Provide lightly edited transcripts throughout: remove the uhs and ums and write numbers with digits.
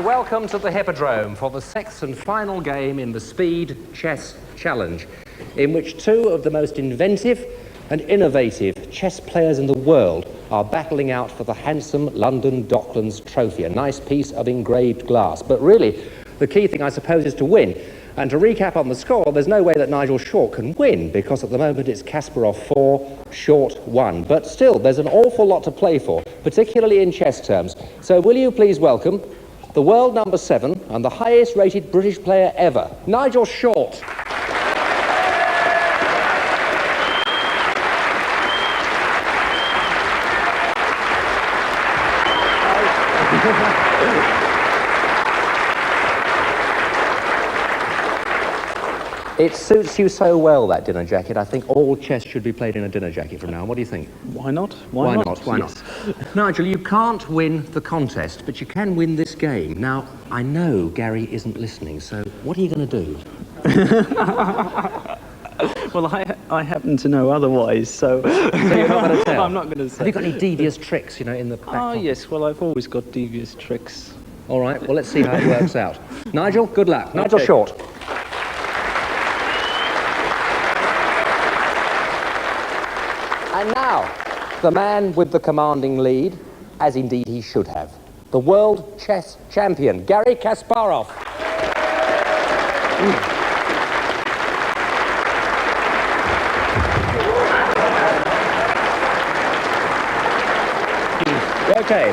and welcome to the Hippodrome for the sixth and final game in the Speed Chess Challenge, in which two of the most inventive and innovative chess players in the world are battling out for the handsome London Docklands Trophy, a nice piece of engraved glass. But really, the key thing, I suppose, is to win. And to recap on the score, there's no way that Nigel Short can win, because at the moment it's Kasparov 4, Short 1. But still, there's an awful lot to play for, particularly in chess terms. So will you please welcome the world number 7 and the highest rated British player ever, Nigel Short. It suits you so well, that dinner jacket. I think all chess should be played in a dinner jacket from now on. What do you think? Why not? Why not? Why not? Nigel, you can't win the contest, but you can win this game. Now, I know Gary isn't listening, so what are you going to do? Well, I happen to know otherwise, so... So you're not going to tell? I'm not going to say. Have you got any devious tricks, you know, in the back pocket? Yes, well, I've always got devious tricks. All right, well, let's see how it works out. Nigel, good luck. Nigel Short. And now, the man with the commanding lead, as indeed he should have, the world chess champion, Garry Kasparov. Okay.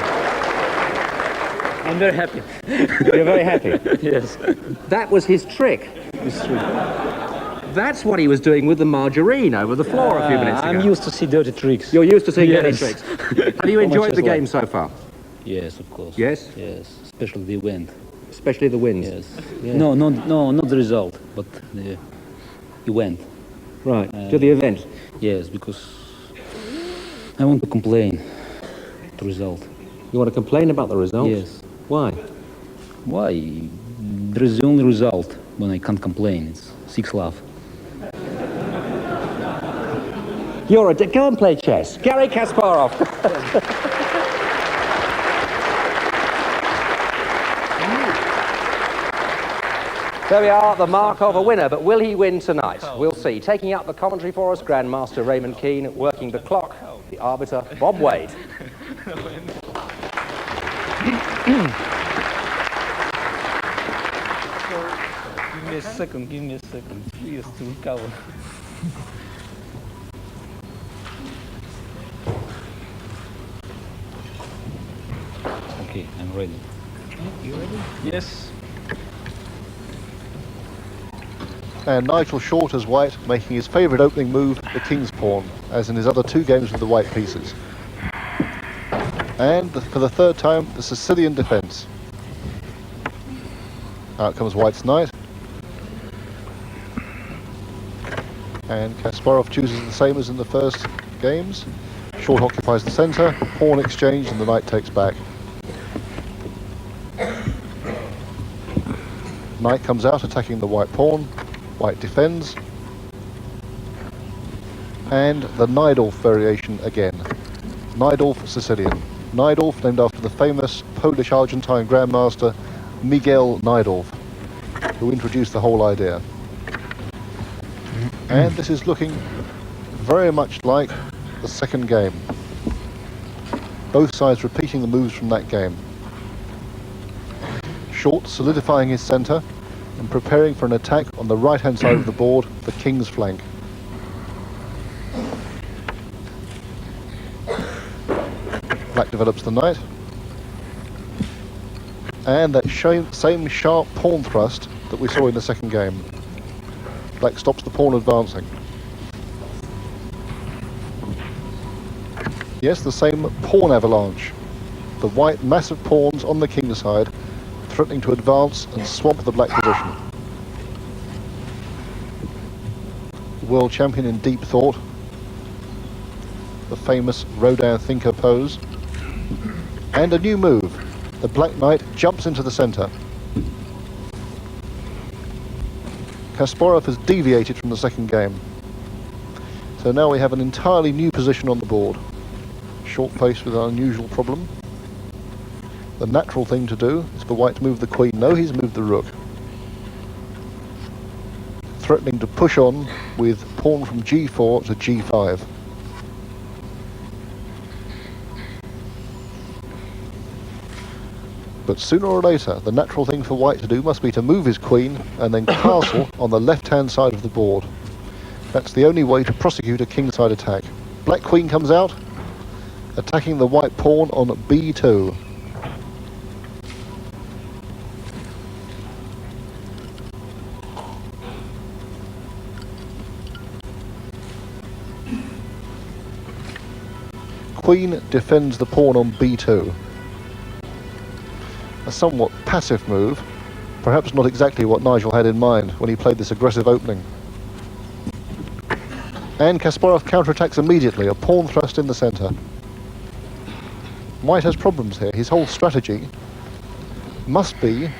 I'm very happy. You're very happy? Yes. That was his trick. It's true. That's what he was doing with the margarine over the floor a few minutes ago. I'm used to see dirty tricks. You're used to seeing dirty Yes. tricks. Have you enjoyed the game so far? Yes, of course. Yes? Yes, especially the wind. Especially the wins? Yes. Yeah. No, not the result, but the event. Right, to the event? Yes, because I want to complain the result. You want to complain about the result? Yes. Why? Why? There is the only result when I can't complain. It's 6-love. You're a... Go and play chess. Garry Kasparov. There we are, the mark of a winner, but will he win tonight? We'll see. Taking up the commentary for us, Grandmaster Raymond Keane, working the clock, the arbiter, Bob Wade. Give me a second, please, to recover. Okay, I'm ready. You ready? Yes. And Nigel Short as white, making his favourite opening move, the king's pawn, as in his other two games with the white pieces. And for the third time, the Sicilian defence. Out comes white's knight. And Kasparov chooses the same as in the first games. Short occupies the centre, pawn exchange, and the knight takes back. Knight comes out attacking the white pawn. White defends. And the Najdorf variation again. Najdorf Sicilian. Najdorf named after the famous Polish-Argentine grandmaster Miguel Najdorf, who introduced the whole idea. And this is looking very much like the second game. Both sides repeating the moves from that game. Short solidifying his centre and preparing for an attack on the right-hand side of the board, the king's flank. Black develops the knight. And that same sharp pawn thrust that we saw in the second game. Black stops the pawn advancing. Yes, the same pawn avalanche. The white massive pawns on the king's side, threatening to advance and swamp the black position. World champion in deep thought. The famous Rodin thinker pose. And a new move. The black knight jumps into the centre. Kasparov has deviated from the second game. So now we have an entirely new position on the board. Short faced with an unusual problem. The natural thing to do is for white to move the queen. No, he's moved the rook. Threatening to push on with pawn from g4 to g5. But sooner or later, the natural thing for white to do must be to move his queen and then castle on the left-hand side of the board. That's the only way to prosecute a kingside attack. Black queen comes out, attacking the white pawn on b2. Queen defends the pawn on b2. A somewhat passive move, perhaps not exactly what Nigel had in mind when he played this aggressive opening. And Kasparov counterattacks immediately, a pawn thrust in the centre. White has problems here. His whole strategy must be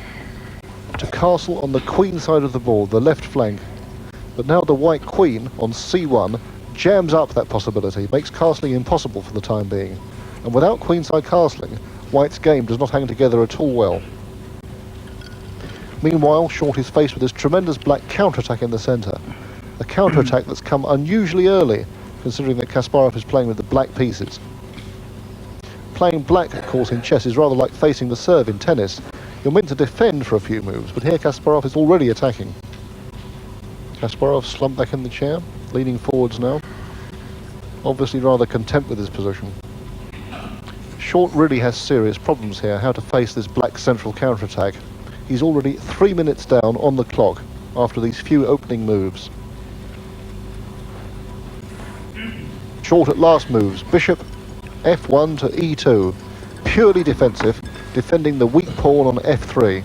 to castle on the queen side of the board, the left flank. But now the white queen on c1 jams up that possibility, makes castling impossible for the time being. And without queenside castling, white's game does not hang together at all well. Meanwhile, Short is faced with this tremendous black counterattack in the centre. A counterattack that's come unusually early, considering that Kasparov is playing with the black pieces. Playing black, of course, in chess is rather like facing the serve in tennis. You're meant to defend for a few moves, but here Kasparov is already attacking. Kasparov slumped back in the chair, leaning forwards now, obviously rather content with his position. Short really has serious problems here, how to face this black central counterattack. He's already 3 minutes down on the clock after these few opening moves. Short at last moves, bishop f1 to e2, purely defensive, defending the weak pawn on f3.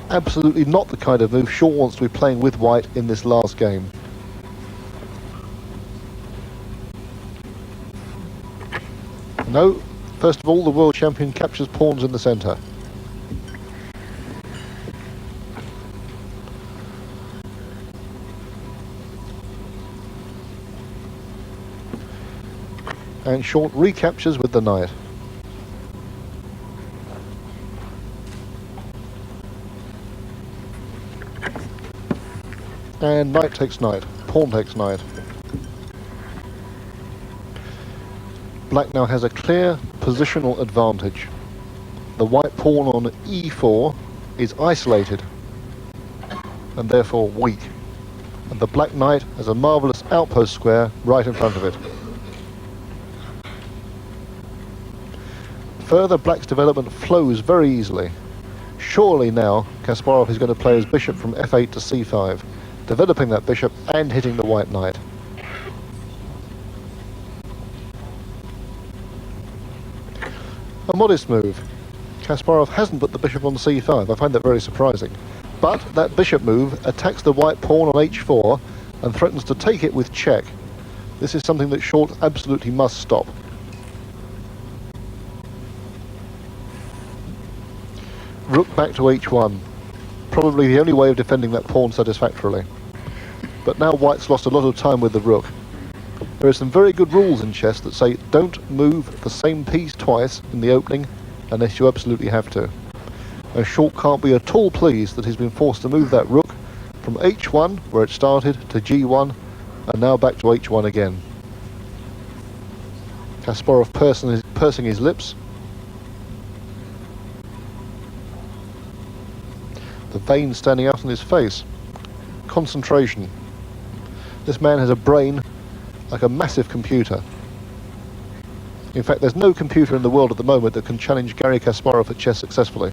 Absolutely not the kind of move Short wants to be playing with white in this last game. No, first of all, the world champion captures pawns in the centre. And Short recaptures with the knight. And knight takes knight, pawn takes knight. Black now has a clear positional advantage. The white pawn on e4 is isolated and therefore weak, and the black knight has a marvellous outpost square right in front of it. Further, black's development flows very easily. Surely now Kasparov is going to play his bishop from f8 to c5, developing that bishop and hitting the white knight. A modest move. Kasparov hasn't put the bishop on c5. I find that very surprising. But that bishop move attacks the white pawn on h4 and threatens to take it with check. This is something that Short absolutely must stop. Rook back to h1. Probably the only way of defending that pawn satisfactorily. But now white's lost a lot of time with the rook. There are some very good rules in chess that say don't move the same piece twice in the opening unless you absolutely have to. And Short can't be at all pleased that he's been forced to move that rook from h1, where it started, to g1, and now back to h1 again. Kasparov pursing his lips. The veins standing out on his face. Concentration. This man has a brain like a massive computer. In fact, there's no computer in the world at the moment that can challenge Garry Kasparov at chess successfully.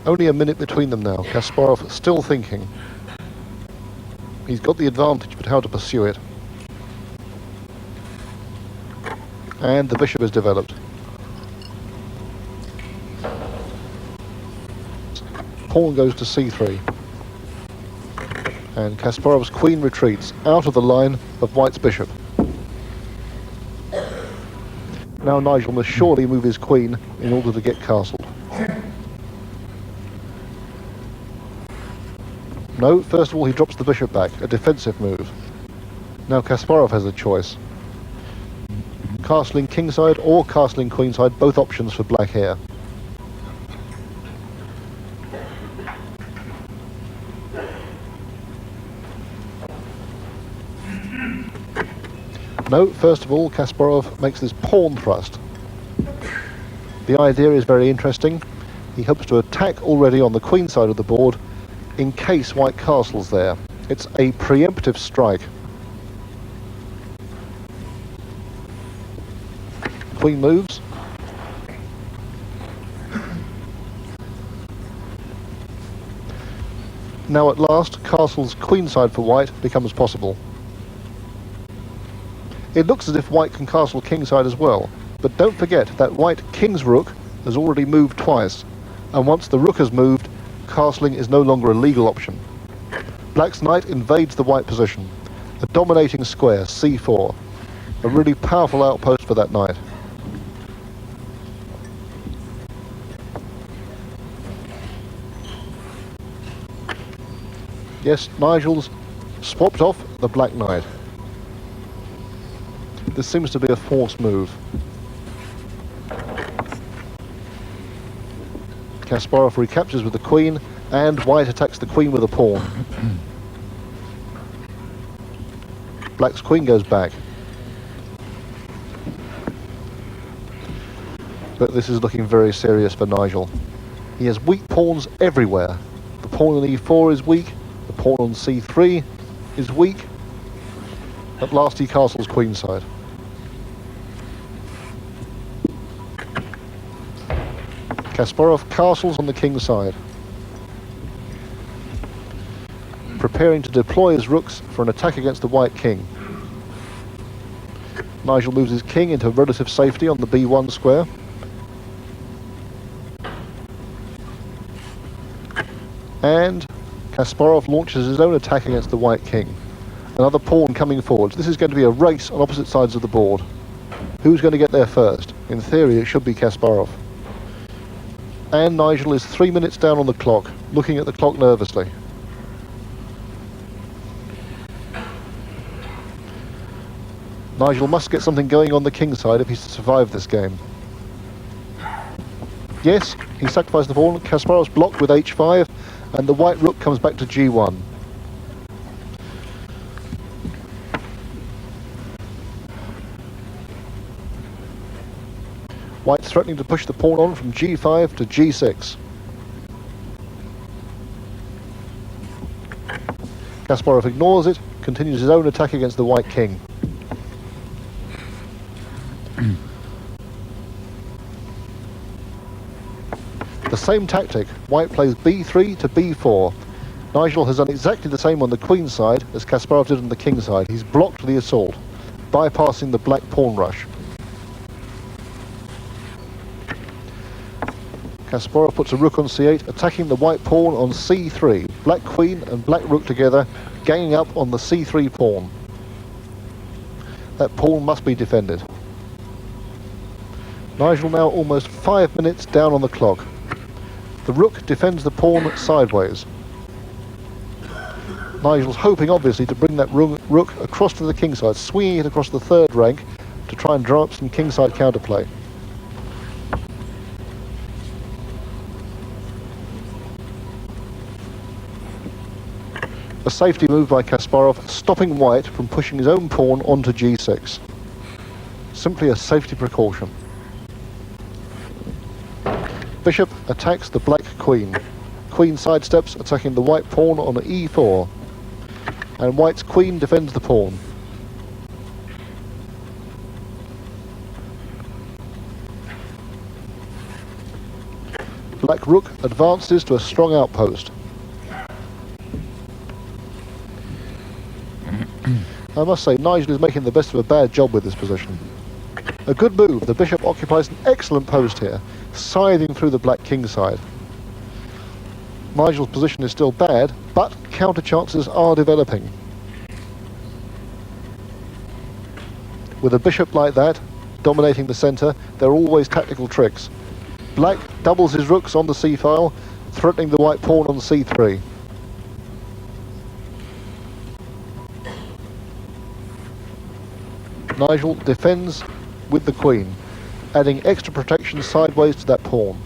Only a minute between them now. Kasparov still thinking. He's got the advantage, but how to pursue it. And the bishop is developed. Pawn goes to c3. And Kasparov's queen retreats out of the line of white's bishop. Now Nigel must surely move his queen in order to get castled. No, first of all he drops the bishop back, a defensive move. Now Kasparov has a choice. castling kingside or castling queenside, both options for black here. No, first of all, Kasparov makes this pawn thrust. The idea is very interesting. He hopes to attack already on the queen side of the board in case white castles there. It's a preemptive strike. Queen moves. Now at last, castle's queenside for white becomes possible. It looks as if white can castle kingside as well, but don't forget that white king's rook has already moved twice, and once the rook has moved, castling is no longer a legal option. Black's knight invades the white position, a dominating square, c4, a really powerful outpost for that knight. Yes, Nigel's swapped off the black knight. This seems to be a forced move. Kasparov recaptures with the queen, and white attacks the queen with a pawn. Black's queen goes back. But this is looking very serious for Nigel. He has weak pawns everywhere. The pawn on e4 is weak, the pawn on c3 is weak. At last he castles queenside. Kasparov castles on the king's side, preparing to deploy his rooks for an attack against the white king. Nigel moves his king into relative safety on the b1 square. And Kasparov launches his own attack against the white king. Another pawn coming forwards. This is going to be a race on opposite sides of the board. Who's going to get there first? In theory, it should be Kasparov. And Nigel is 3 minutes down on the clock, looking at the clock nervously. Nigel must get something going on the king's side if he's to survive this game. Yes, he sacrificed the pawn. Kasparov's blocked with h5, and the white rook comes back to g1. White's threatening to push the pawn on from g5 to g6. Kasparov ignores it, continues his own attack against the white king. The same tactic. White plays b3 to b4. Nigel has done exactly the same on the queen's side as Kasparov did on the king's side. He's blocked the assault, bypassing the black pawn rush. Kasparov puts a rook on c8, attacking the white pawn on c3. Black queen and black rook together, ganging up on the c3 pawn. That pawn must be defended. Nigel now almost 5 minutes down on the clock. The rook defends the pawn sideways. Nigel's hoping, obviously, to bring that rook across to the kingside, swinging it across the third rank to try and draw up some kingside counterplay. A safety move by Kasparov, stopping white from pushing his own pawn onto g6. Simply a safety precaution. Bishop attacks the black queen. Queen sidesteps, attacking the white pawn on e4. And white's queen defends the pawn. Black rook advances to a strong outpost. I must say, Nigel is making the best of a bad job with this position. A good move. The bishop occupies an excellent post here, scything through the black king side. Nigel's position is still bad, but counter chances are developing. With a bishop like that, dominating the centre, there are always tactical tricks. Black doubles his rooks on the c-file, threatening the white pawn on c3. Nigel defends with the queen, adding extra protection sideways to that pawn.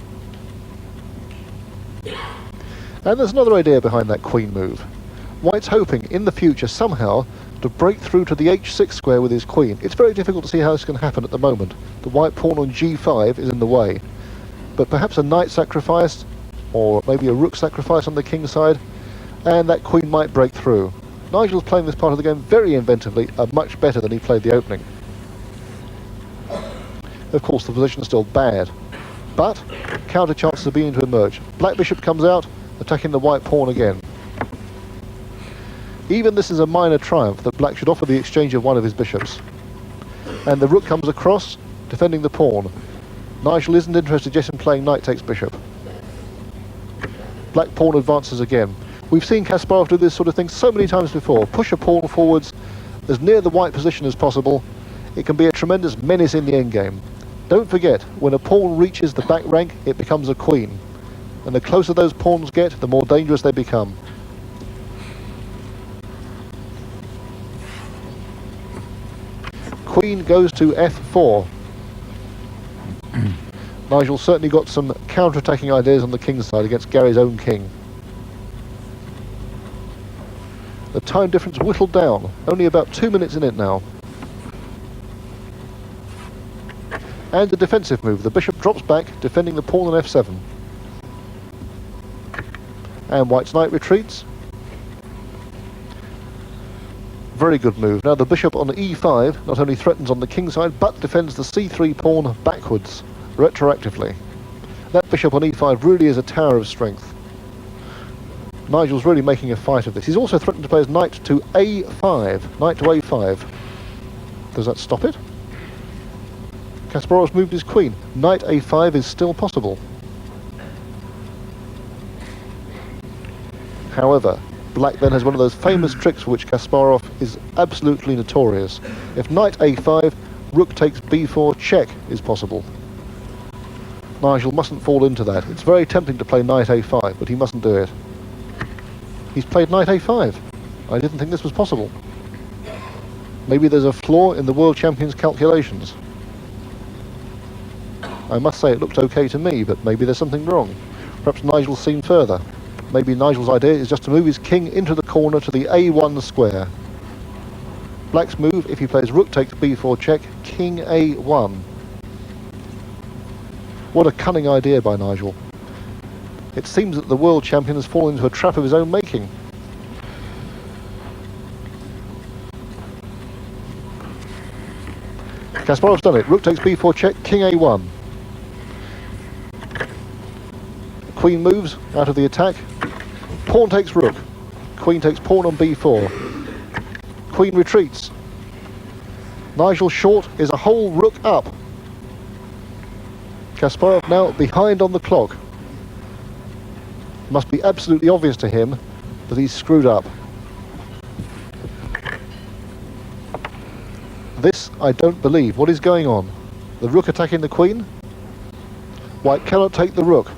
And there's another idea behind that queen move. White's hoping in the future somehow to break through to the h6 square with his queen. It's very difficult to see how this can happen at the moment. The white pawn on g5 is in the way. But perhaps a knight sacrifice, or maybe a rook sacrifice on the king side, and that queen might break through. Nigel's playing this part of the game very inventively, much better than he played the opening. Of course, the position's still bad, but counter chances are beginning to emerge. Black bishop comes out, attacking the white pawn again. Even this is a minor triumph that black should offer the exchange of one of his bishops. And the rook comes across, defending the pawn. Nigel isn't interested yet in playing knight takes bishop. Black pawn advances again. We've seen Kasparov do this sort of thing so many times before. Push a pawn forwards as near the white position as possible. It can be a tremendous menace in the endgame. Don't forget, when a pawn reaches the back rank, it becomes a queen. And the closer those pawns get, the more dangerous they become. Queen goes to f4. Nigel certainly got some counter-attacking ideas on the king's side against Gary's own king. The time difference whittled down, only about 2 minutes in it now. And the defensive move, the bishop drops back, defending the pawn on f7. And white's knight retreats. Very good move. Now the bishop on e5 not only threatens on the king side, but defends the c3 pawn backwards, retroactively. That bishop on e5 really is a tower of strength. Nigel's really making a fight of this. He's also threatened to play his knight to a5. Knight to a5. Does that stop it? Kasparov's moved his queen. Knight a5 is still possible. However, black then has one of those famous tricks for which Kasparov is absolutely notorious. If knight a5, rook takes b4, check is possible. Nigel mustn't fall into that. It's very tempting to play knight a5, but he mustn't do it. He's played knight a5. I didn't think this was possible. Maybe there's a flaw in the world champion's calculations. I must say it looked okay to me, but maybe there's something wrong. Perhaps Nigel's seen further. Maybe Nigel's idea is just to move his king into the corner to the a1 square. Black's move, if he plays rook takes b4 check, king a1. What a cunning idea by Nigel. It seems that the world champion has fallen into a trap of his own making. Kasparov's done it. Rook takes b4 check, king a1. Queen moves out of the attack. Pawn takes rook. Queen takes pawn on b4. Queen retreats. Nigel short is a whole rook up. Kasparov now behind on the clock. Must be absolutely obvious to him that he's screwed up. This I don't believe. What is going on? The rook attacking the queen? White cannot take the rook.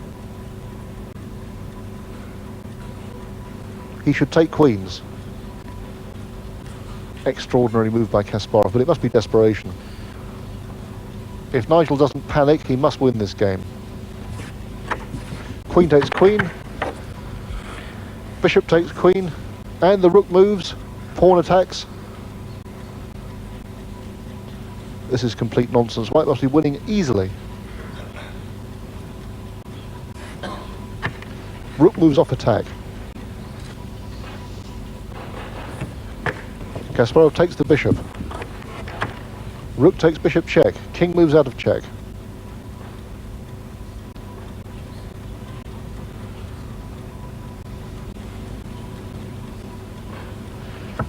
He should take queens. Extraordinary move by Kasparov, but it must be desperation. If Nigel doesn't panic, he must win this game. Queen takes queen. Bishop takes queen. And the rook moves. Pawn attacks. This is complete nonsense. White must be winning easily. Rook moves off attack. Kasparov takes the bishop. Rook takes bishop check. King moves out of check.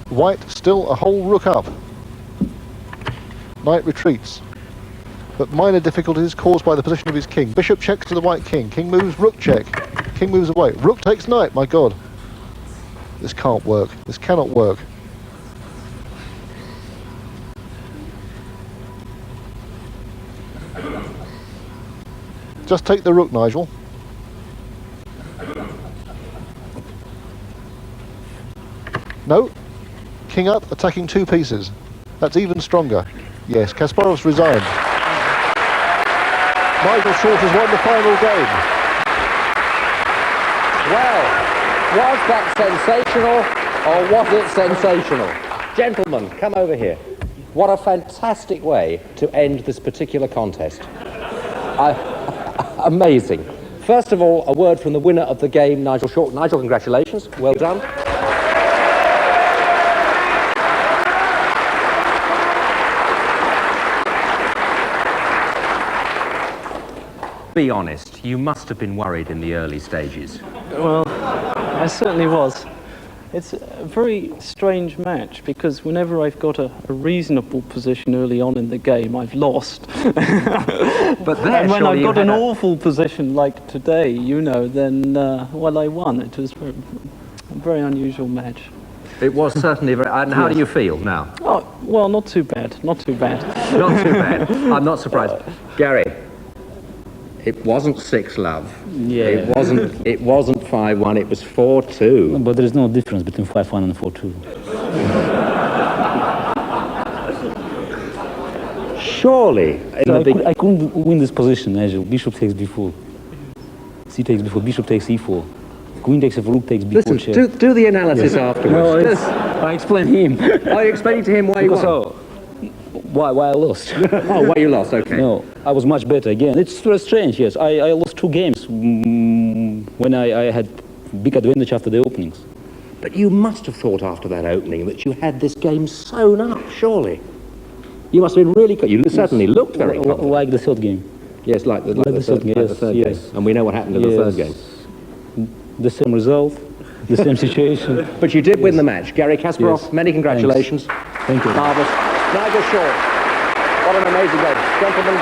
White still a whole rook up. Knight retreats. But minor difficulties caused by the position of his king. Bishop checks to the white king. King moves, rook check. King moves away. Rook takes knight, my god. This can't work. This cannot work. Just take the rook, Nigel. No. King up, attacking two pieces. That's even stronger. Yes, Kasparov's resigned. Nigel Short has won the final game. Well, was that sensational or was it sensational? Gentlemen, come over here. What a fantastic way to end this particular contest. Amazing. First of all, a word from the winner of the game, Nigel Short. Nigel, congratulations. Well done. Be honest, you must have been worried in the early stages. Well, I certainly was. It's a very strange match because whenever I've got a reasonable position early on in the game, I've lost. But there, and when surely I've got you an had awful position like today, you know, then, well, I won. It was a very unusual match. It was certainly very... And how do you feel now? Oh, well, not too bad, not too bad. Not too bad. I'm not surprised. Gary, it wasn't 6-love. Yeah. It wasn't 5-1, it was 4-2. But there is no difference between 5-1 and 4-2. Surely, I couldn't win this position, Nigel. Bishop takes b4. C takes b4, bishop takes e4. Queen takes f4, rook takes b4 listen, check. do the analysis afterwards. I explained him. Are you explaining to him why you won? So, why I lost? Oh, why you lost, okay. No, I was much better again. It's very strange, yes. I lost 2 games when I had big advantage after the openings. But you must have thought after that opening that you had this game sewn up, surely. You must have been really... You certainly looked very confident. Like the third game. Yes, like the third game. And we know what happened in the third game. The same result, the same situation. But you did win the match. Gary Kasparov, Yes. many congratulations. Thank you. Marvellous. Nigel Short, what an amazing game. Gentlemen,